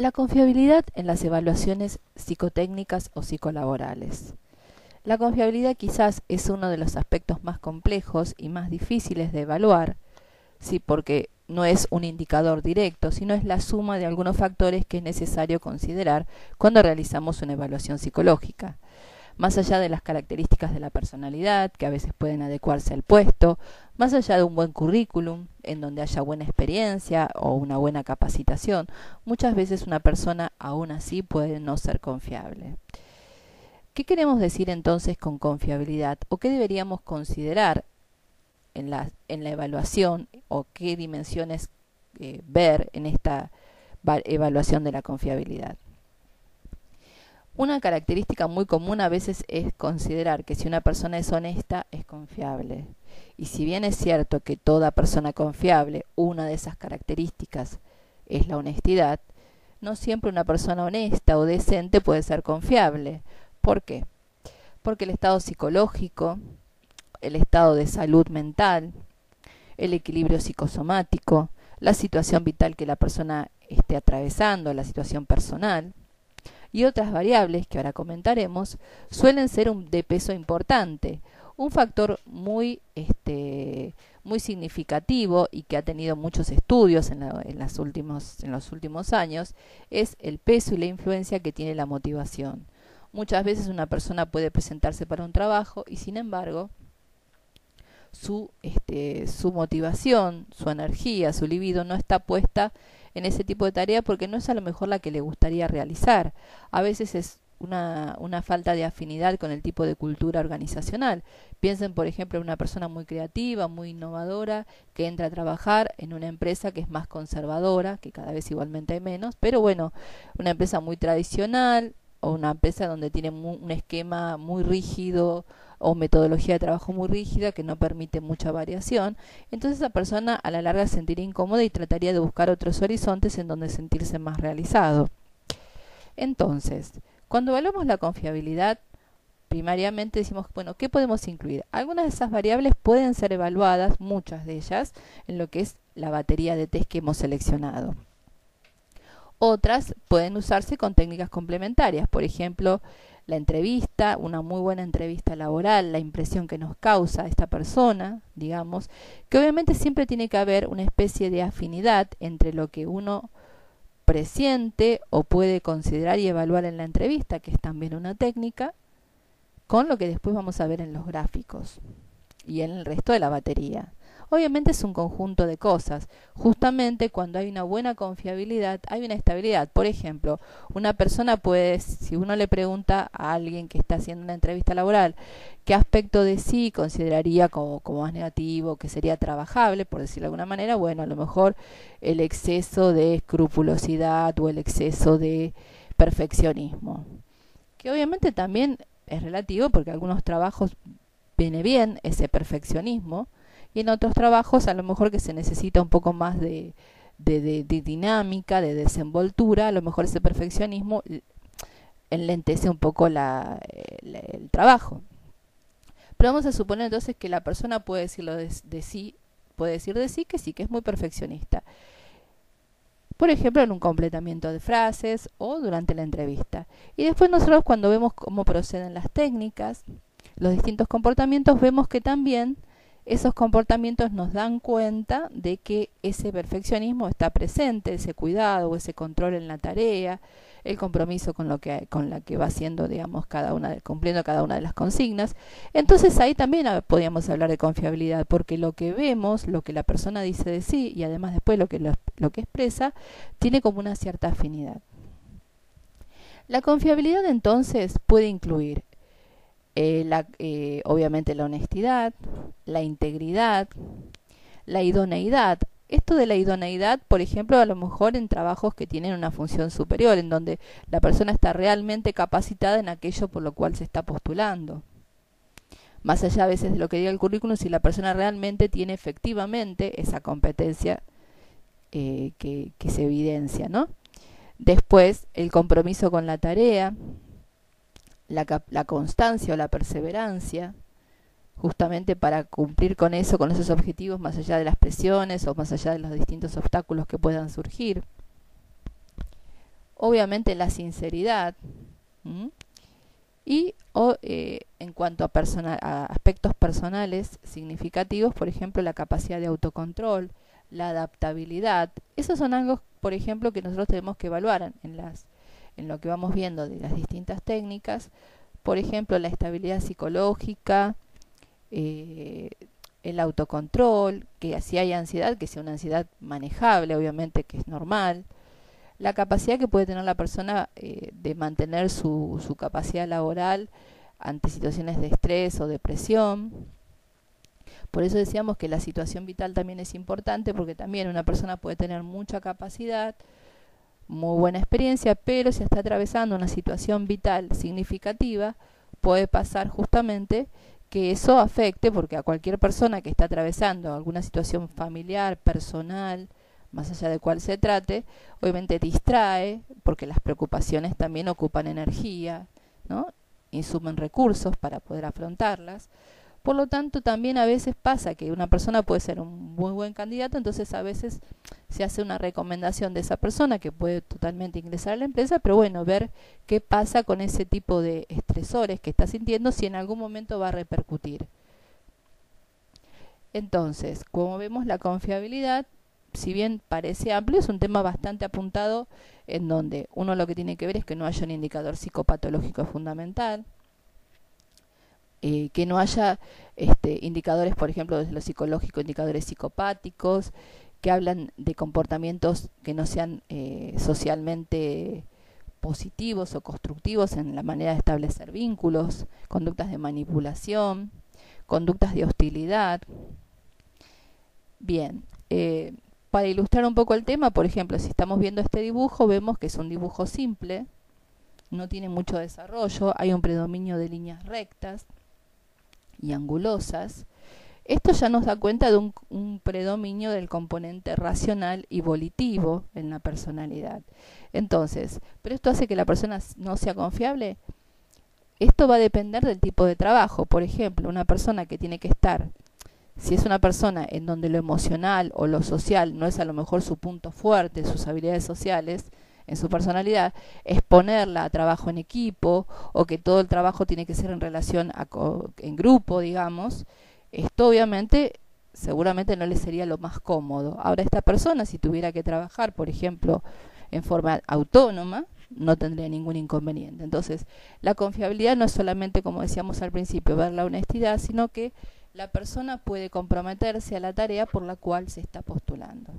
La confiabilidad en las evaluaciones psicotécnicas o psicolaborales. La confiabilidad quizás es uno de los aspectos más complejos y más difíciles de evaluar, sí, porque no es un indicador directo, sino es la suma de algunos factores que es necesario considerar cuando realizamos una evaluación psicológica. Más allá de las características de la personalidad, que a veces pueden adecuarse al puesto, más allá de un buen currículum, en donde haya buena experiencia o una buena capacitación, muchas veces una persona aún así puede no ser confiable. ¿Qué queremos decir entonces con confiabilidad? ¿O qué deberíamos considerar en la evaluación? ¿O qué dimensiones ver en esta evaluación de la confiabilidad? Una característica muy común a veces es considerar que si una persona es honesta, es confiable. Y si bien es cierto que toda persona confiable, una de esas características es la honestidad, no siempre una persona honesta o decente puede ser confiable. ¿Por qué? Porque el estado psicológico, el estado de salud mental, el equilibrio psicosomático, la situación vital que la persona esté atravesando, la situación personal, y otras variables que ahora comentaremos suelen ser de peso importante. Un factor muy significativo y que ha tenido muchos estudios en los últimos años es el peso y la influencia que tiene la motivación. Muchas veces una persona puede presentarse para un trabajo y sin embargo su motivación, su energía, su libido no está puesta en ese tipo de tarea porque no es a lo mejor la que le gustaría realizar. A veces es una falta de afinidad con el tipo de cultura organizacional. Piensen, por ejemplo, en una persona muy creativa, muy innovadora, que entra a trabajar en una empresa que es más conservadora, que cada vez igualmente hay menos, pero bueno, una empresa muy tradicional o una empresa donde tiene un esquema muy rígido o metodología de trabajo muy rígida que no permite mucha variación, entonces esa persona a la larga se sentiría incómoda y trataría de buscar otros horizontes en donde sentirse más realizado. Entonces, cuando evaluamos la confiabilidad, primariamente decimos, bueno, ¿qué podemos incluir? Algunas de esas variables pueden ser evaluadas, muchas de ellas, en lo que es la batería de test que hemos seleccionado. Otras pueden usarse con técnicas complementarias, por ejemplo, la entrevista, una muy buena entrevista laboral, la impresión que nos causa esta persona, digamos, que obviamente siempre tiene que haber una especie de afinidad entre lo que uno presiente o puede considerar y evaluar en la entrevista, que es también una técnica, con lo que después vamos a ver en los gráficos y en el resto de la batería. Obviamente es un conjunto de cosas. Justamente cuando hay una buena confiabilidad, hay una estabilidad. Por ejemplo, una persona puede, si uno le pregunta a alguien que está haciendo una entrevista laboral, qué aspecto de sí consideraría como más negativo, que sería trabajable, por decirlo de alguna manera, bueno, a lo mejor el exceso de escrupulosidad o el exceso de perfeccionismo. Que obviamente también es relativo porque algunos trabajos viene bien ese perfeccionismo, y en otros trabajos a lo mejor que se necesita un poco más de dinámica, de desenvoltura, a lo mejor ese perfeccionismo enlentece un poco el trabajo. Pero vamos a suponer entonces que la persona puede decirlo de sí, puede decir de sí, que es muy perfeccionista. Por ejemplo, en un completamiento de frases o durante la entrevista. Y después nosotros cuando vemos cómo proceden las técnicas, los distintos comportamientos, vemos que también esos comportamientos nos dan cuenta de que ese perfeccionismo está presente, ese cuidado o ese control en la tarea, el compromiso con la que va haciendo, digamos, cumpliendo cada una de las consignas. Entonces ahí también podríamos hablar de confiabilidad, porque lo que vemos, lo que la persona dice de sí y además después lo que expresa, tiene como una cierta afinidad. La confiabilidad entonces puede incluir obviamente la honestidad, la integridad, la idoneidad. Esto de la idoneidad, por ejemplo, a lo mejor en trabajos que tienen una función superior, en donde la persona está realmente capacitada en aquello por lo cual se está postulando. Más allá a veces de lo que diga el currículum, si la persona realmente tiene efectivamente esa competencia que se evidencia, ¿no? Después, el compromiso con la tarea, la constancia o la perseverancia, justamente para cumplir con eso, con esos objetivos, más allá de las presiones o más allá de los distintos obstáculos que puedan surgir. obviamente la sinceridad, y en cuanto a aspectos personales significativos, por ejemplo, la capacidad de autocontrol, la adaptabilidad. Esos son algo, por ejemplo, que nosotros tenemos que evaluar en lo que vamos viendo de las distintas técnicas. Por ejemplo, la estabilidad psicológica, el autocontrol, que si hay ansiedad, que sea una ansiedad manejable, obviamente que es normal. La capacidad que puede tener la persona de mantener su capacidad laboral ante situaciones de estrés o depresión. Por eso decíamos que la situación vital también es importante, porque también una persona puede tener mucha capacidad, muy buena experiencia, pero si está atravesando una situación vital significativa, puede pasar justamente que eso afecte, porque a cualquier persona que está atravesando alguna situación familiar, personal, más allá de cuál se trate, obviamente distrae, porque las preocupaciones también ocupan energía, ¿no? Insumen recursos para poder afrontarlas. Por lo tanto, también a veces pasa que una persona puede ser un muy buen candidato, entonces a veces se hace una recomendación de esa persona que puede totalmente ingresar a la empresa, pero bueno, ver qué pasa con ese tipo de estresores que está sintiendo, si en algún momento va a repercutir. Entonces, como vemos, la confiabilidad, si bien parece amplio, es un tema bastante apuntado, en donde uno lo que tiene que ver es que no haya un indicador psicopatológico fundamental, que no haya indicadores, por ejemplo, desde lo psicológico, indicadores psicopáticos, que hablan de comportamientos que no sean socialmente positivos o constructivos en la manera de establecer vínculos, conductas de manipulación, conductas de hostilidad. Bien, para ilustrar un poco el tema, por ejemplo, si estamos viendo este dibujo, vemos que es un dibujo simple, no tiene mucho desarrollo, hay un predominio de líneas rectas y angulosas. Esto ya nos da cuenta de un predominio del componente racional y volitivo en la personalidad. Entonces, ¿pero esto hace que la persona no sea confiable? Esto va a depender del tipo de trabajo. Por ejemplo, una persona que tiene que estar, si es una persona en donde lo emocional o lo social no es a lo mejor su punto fuerte, sus habilidades sociales, en su personalidad, exponerla a trabajo en equipo, o que todo el trabajo tiene que ser en relación en grupo, digamos, esto obviamente seguramente no le sería lo más cómodo. Ahora, esta persona, si tuviera que trabajar, por ejemplo, en forma autónoma, no tendría ningún inconveniente. Entonces, la confiabilidad no es solamente, como decíamos al principio, ver la honestidad, sino que la persona puede comprometerse a la tarea por la cual se está postulando.